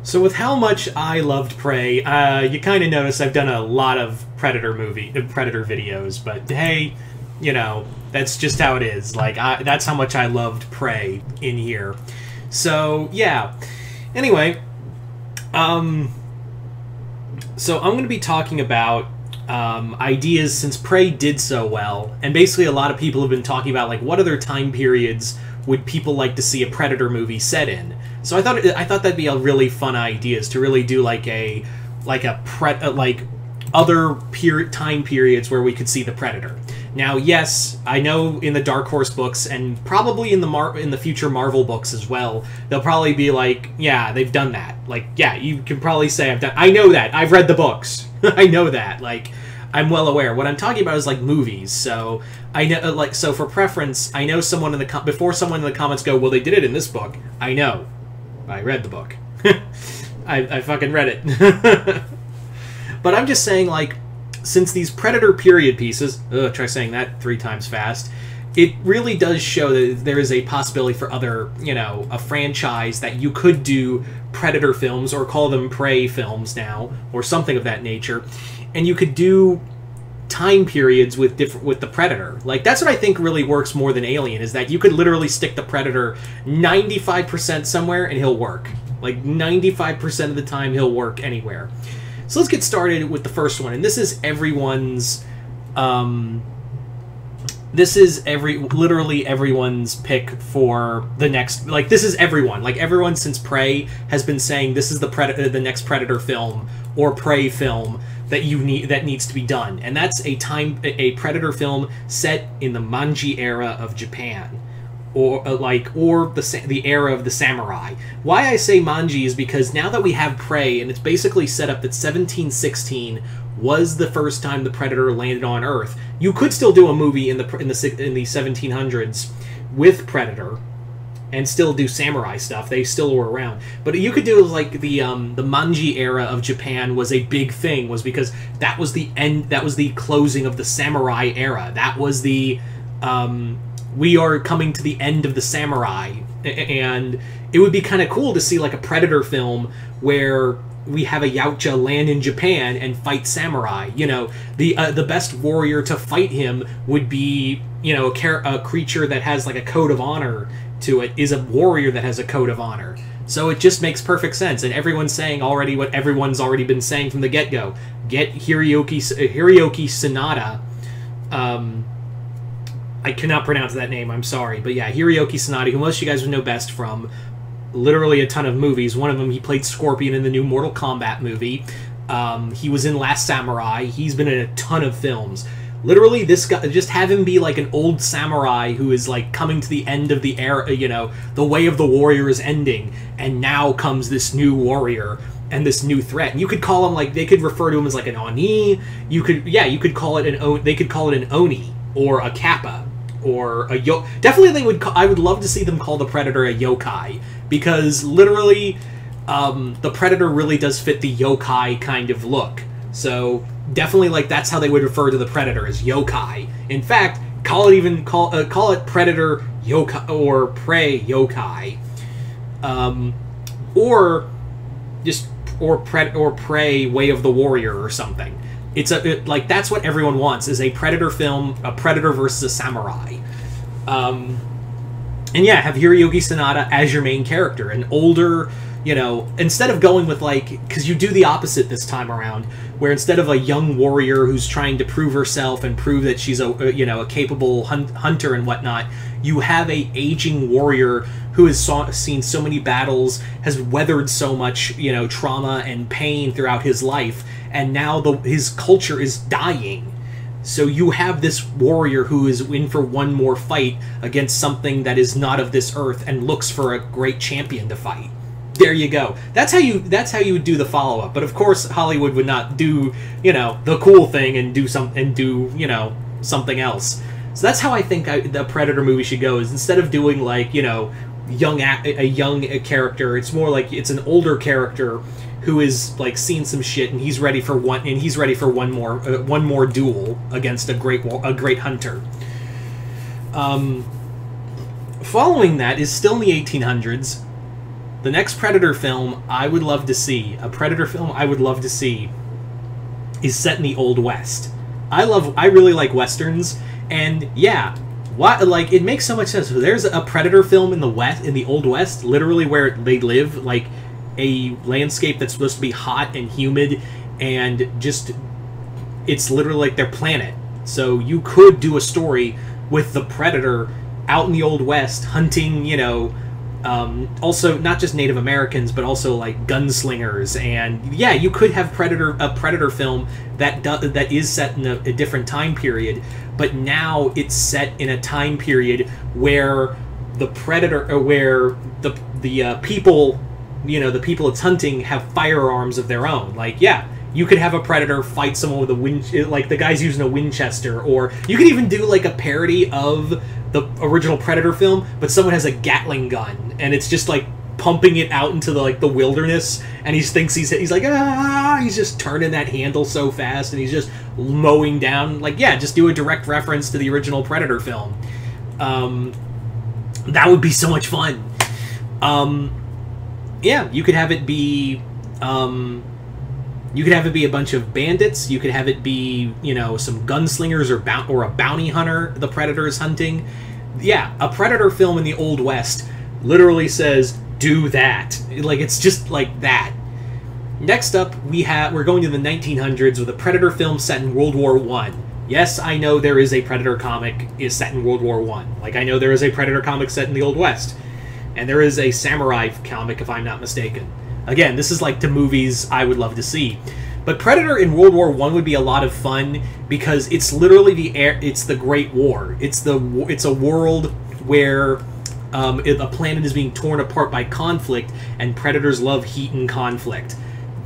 So with how much I loved Prey, you kind of notice I've done a lot of Predator videos, but hey, you know, that's just how it is. Like, that's how much I loved Prey in here. So, yeah. Anyway, so I'm going to be talking about ideas since Prey did so well, and basically a lot of people have been talking about, like, what other time periods would people like to see a Predator movie set in? So I thought that'd be a really fun idea, is to really do like other time periods where we could see the Predator. Now, yes, I know in the Dark Horse books and probably in the future Marvel books as well, they'll probably be like, yeah, they've done that. Like, yeah, you can probably say I know that. I've read the books. I know that. Like, I'm well aware. What I'm talking about is like movies. So I know, like, so for preference, I know before someone in the comments go, well, they did it in this book. I know. I read the book. I fucking read it. But I'm just saying, like, since these Predator period pieces, try saying that 3 times fast, it really does show that there is a possibility for other, you know, a franchise that you could do Predator films, or call them Prey films now, or something of that nature, and you could do time periods with the Predator. Like, that's what I think really works more than Alien, is that you could literally stick the Predator 95% somewhere and he'll work. Like, 95% of the time he'll work anywhere. So let's get started with the first one, and this is everyone's literally everyone's pick for the next, like, this is everyone since Prey has been saying this is the next Predator film or Prey film that needs to be done, and that's a Predator film set in the Manji era of Japan, or the era of the samurai. Why I say Manji is because now that we have Prey, and it's basically set up that 1716 was the first time the Predator landed on Earth. You could still do a movie in the 1700s with Predator and still do samurai stuff. They still were around. But you could do, like, the Manji era of Japan was a big thing, was because that was the closing of the samurai era. That was the we are coming to the end of the samurai, and it would be kind of cool to see, like, a Predator film where we have a Yautja land in Japan and fight samurai. You know, the best warrior to fight him would be, you know, a creature that has, like, a code of honor to it, is a warrior that has a code of honor. So it just makes perfect sense, and everyone's saying already what everyone's already been saying from the get-go. Get Hiroyuki Sanada. I cannot pronounce that name, I'm sorry. But yeah, Hiroyuki Sanada, who most of you guys would know best from literally a ton of movies. One of them, he played Scorpion in the new Mortal Kombat movie. He was in Last Samurai. He's been in a ton of films. Literally, this guy, just have him be like an old samurai who is, like, coming to the end of the era, you know, the way of the warrior is ending, and now comes this new warrior and this new threat. And you could call him, like, they could refer to him as, like, an Oni. You could call it they could call it an Oni, or a Kappa, or a definitely I would love to see them call the Predator a yokai, because literally the Predator really does fit the yokai kind of look. So definitely, like, that's how they would refer to the Predator, as yokai. In fact, call it Predator yokai, or Prey yokai, or Prey Way of the Warrior or something. Like, that's what everyone wants, is a Predator film, a Predator versus a samurai. And yeah, have Hiroyuki Sanada as your main character, an older, you know, instead of going with, like, because you do the opposite this time around, where instead of a young warrior who's trying to prove herself and prove that she's a capable hunter and whatnot, you have a aging warrior who has seen so many battles, has weathered so much, you know, trauma and pain throughout his life, and now his culture is dying. So you have this warrior who is in for one more fight against something that is not of this earth and looks for a great champion to fight. There you go. That's how you would do the follow-up. But of course, Hollywood would not do, you know, the cool thing and do you know, something else. So that's how I think the Predator movie should go, is instead of doing, like, you know, a young character, it's more like it's an older character who is, like, seen some shit, and he's ready for one more duel against a great hunter. Following that is still in the 1800s. The next Predator film I would love to see, a Predator film I would love to see, is set in the Old West. I really like Westerns, and yeah, like, it makes so much sense. There's a Predator film in the Old West, literally where they live, like, a landscape that's supposed to be hot and humid, and just, it's literally like their planet. So you could do a story with the Predator out in the Old West hunting, you know, also not just Native Americans, but also like gunslingers, and yeah, you could have a Predator film that is set in a different time period, but now it's set in a time period where the Predator, or where the people, you know, the people it's hunting have firearms of their own. Like, yeah, you could have a Predator fight someone with like the guy's using a Winchester, or you could even do like a parody of the original Predator film, but someone has a Gatling gun, and it's just like pumping it out into the wilderness, and he's like, ah, he's just turning that handle so fast, and he's just mowing down. Like, yeah, just do a direct reference to the original Predator film. That would be so much fun. Yeah, you could have it be, you could have it be a bunch of bandits. You could have it be, you know, some gunslingers or a bounty hunter the Predator is hunting. Yeah, a Predator film in the Old West literally says, do that. Like, it's just like that. Next up, we're going to the 1900s with a Predator film set in World War I. Yes, I know there is a Predator comic is set in World War I. Like, I know there is a Predator comic set in the Old West. And there is a samurai comic, if I'm not mistaken. Again, this is like the movies I would love to see. But Predator in World War I would be a lot of fun, because it's literally it's the Great War. It's a world where a planet is being torn apart by conflict, and predators love heat and conflict.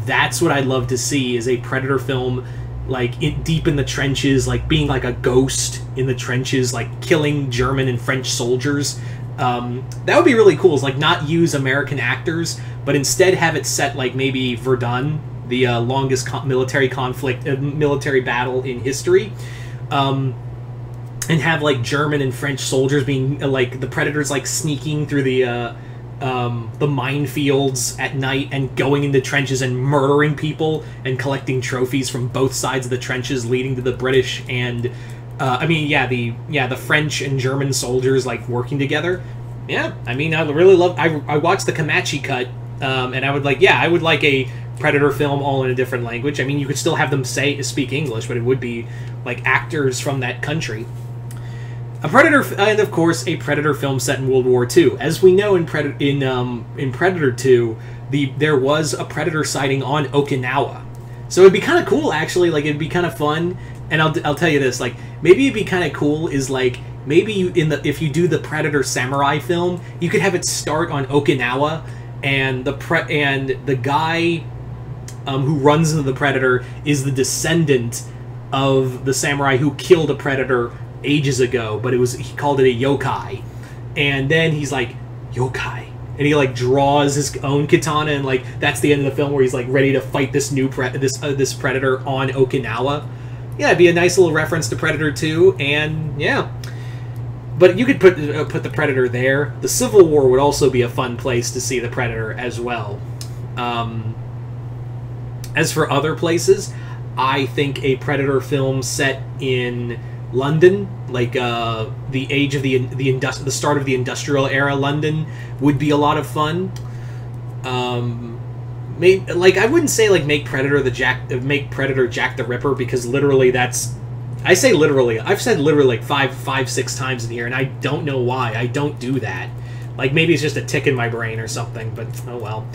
That's what I'd love to see, is a Predator film, like, deep in the trenches, like being like a ghost in the trenches, like killing German and French soldiers. That would be really cool, is like not use American actors, but instead have it set like maybe Verdun, the longest military battle in history, and have like German and French soldiers being like the Predators, like sneaking through the minefields at night and going into trenches and murdering people and collecting trophies from both sides of the trenches, leading to the British and the French and German soldiers like working together. Yeah, I mean, I really love. I watched the Comanche cut, and I would like a Predator film all in a different language. I mean, you could still have them speak English, but it would be like actors from that country. A Predator, and of course, a Predator film set in World War II. As we know, in Predator 2, there was a Predator sighting on Okinawa, so it'd be kind of cool, actually. Like, it'd be kind of fun. And I'll tell you this, like, maybe it'd be kind of cool is like, maybe if you do the Predator samurai film, you could have it start on Okinawa, and the guy who runs into the Predator is the descendant of the samurai who killed a Predator ages ago, but he called it a yokai. And then he's like, yokai, and he like draws his own katana, and like that's the end of the film, where he's like ready to fight this new this Predator on Okinawa. Yeah, it'd be a nice little reference to Predator 2, and yeah. But you could put the Predator there. The Civil War would also be a fun place to see the Predator as well. As for other places, I think a Predator film set in London, like the age of the start of the industrial era London, would be a lot of fun. Like, I wouldn't say like make Predator Jack the Ripper, because literally I've said literally like five, 6 times in here, and I don't know why I don't do that. Like, maybe it's just a tick in my brain or something, but oh well.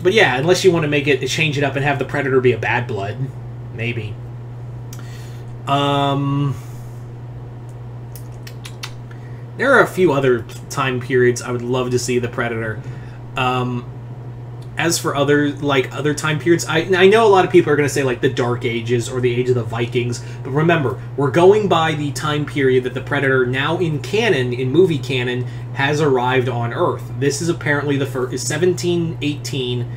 But yeah, unless you want to change it up and have the Predator be a Bad Blood, maybe. There are a few other time periods I would love to see the Predator. As for other time periods, I know a lot of people are going to say like the Dark Ages or the Age of the Vikings, but remember, we're going by the time period that the Predator, now in movie canon, has arrived on Earth. This is apparently the first, 1718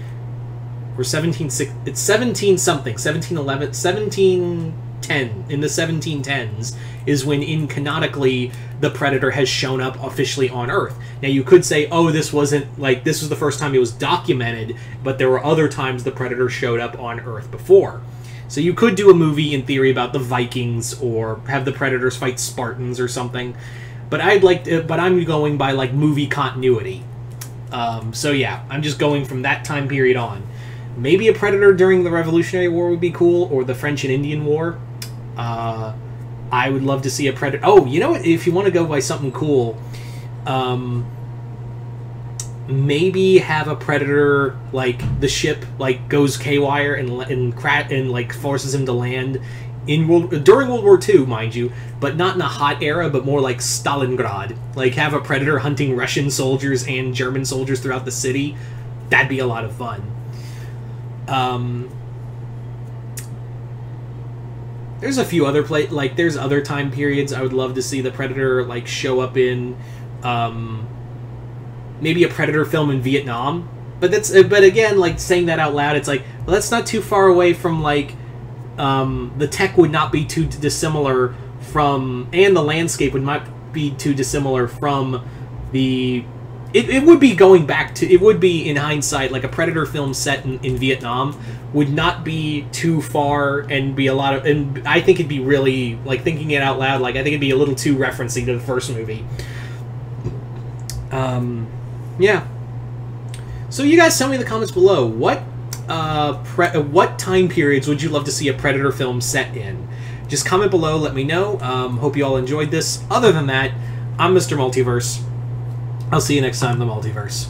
or 17 something, 1711, in the 1710s, is when canonically the Predator has shown up officially on Earth. Now you could say, oh, this was the first time it was documented, but there were other times the Predator showed up on Earth before. So you could do a movie in theory about the Vikings, or have the Predators fight Spartans or something. But I'm going by like movie continuity. So yeah, I'm just going from that time period on. Maybe a Predator during the Revolutionary War would be cool, or the French and Indian War. I would love to see a Predator. Oh, you know what? If you want to go by something cool, maybe have a Predator, like the ship like goes KY and like forces him to land during World War II, mind you, but not in a hot era, but more like Stalingrad. Like have a Predator hunting Russian soldiers and German soldiers throughout the city. That'd be a lot of fun. There's a few other there's other time periods I would love to see the Predator like show up in. Maybe a Predator film in Vietnam, but again, like saying that out loud, it's like, well, that's not too far away from like the tech would not be too dissimilar from, and the landscape would not be too dissimilar from the. It would be going back to, it would be in hindsight like a Predator film set in Vietnam would not be too far and be a lot of, and I think it'd be really, like thinking it out loud, like I think it'd be a little too referencing to the first movie. Yeah. So you guys tell me in the comments below, what time periods would you love to see a Predator film set in? Just comment below, let me know. Hope you all enjoyed this. Other than that, I'm Mr. Multiverse. I'll see you next time in the Multiverse.